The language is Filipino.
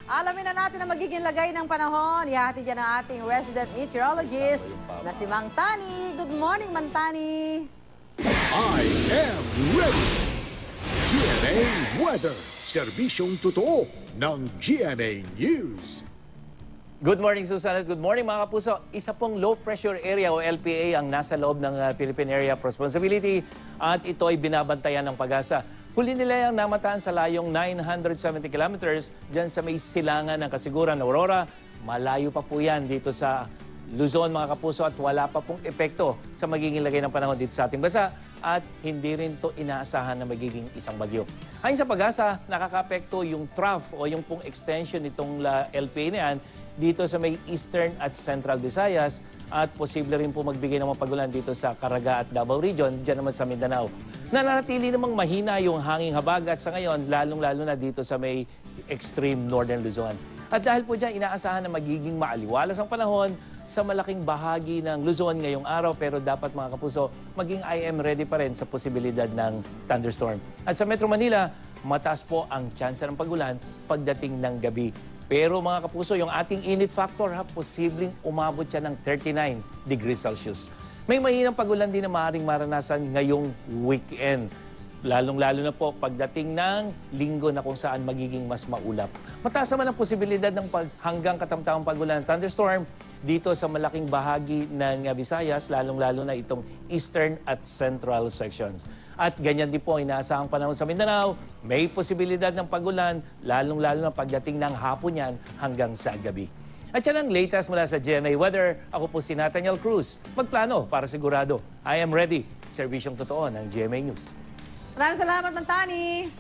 Alamin na natin ang magiging lagay ng panahon. Ihatid yan ang ating resident meteorologist na si Mang Tani. Good morning, Mang Tani. I am ready. GMA Weather. Serbisyong totoo ng GMA News. Good morning, Susan, at good morning mga kapuso. Isa pong low pressure area o LPA ang nasa loob ng Philippine Area of Responsibility at ito ay binabantayan ng Pag-asa. Huli nila ang namataan sa layong 970 kilometers dyan sa may silangan ng Kasiguran, Aurora. Malayo pa po yan dito sa Luzon mga kapuso at wala pa pong epekto sa magiging lagay ng panahon dito sa ating bansa at hindi rin to inaasahan na magiging isang bagyo. Ayon sa Pag-asa, nakaka-apekto yung trough o yung pong extension nitong LPA na yan dito sa may Eastern at Central Visayas at posible rin po magbigay ng mga pagulan dito sa Caraga at Davao Region, dyan naman sa Mindanao. Nananatili namang mahina yung hanging habagat sa ngayon, lalong-lalo na dito sa may extreme Northern Luzon. At dahil po dyan, inaasahan na magiging maaliwalas ang panahon sa malaking bahagi ng Luzon ngayong araw, pero dapat mga kapuso, maging IM ready pa rin sa posibilidad ng thunderstorm. At sa Metro Manila, mataas po ang tsansa ng pagulan pagdating ng gabi. Pero mga kapuso, yung ating init factor, posibleng umabot siya ng 39 degrees Celsius. May mahinang pagulan din na maaaring maranasan ngayong weekend. Lalong-lalo na po pagdating ng linggo na kung saan magiging mas maulap. Mataas naman ang posibilidad ng hanggang katamtamang pagulan ng thunderstorm dito sa malaking bahagi ng Visayas, lalong-lalo na itong Eastern at Central sections. At ganyan din po inaasahang panahon sa Mindanao, may posibilidad ng pagulan, lalong-lalo na pagdating ng hapon yan hanggang sa gabi. At yan ang latest mula sa GMA Weather. Ako po si Nathaniel Cruz. Magplano para sigurado. I am ready. Serbisyong totoo ng GMA News. Maraming salamat, Mang Tani.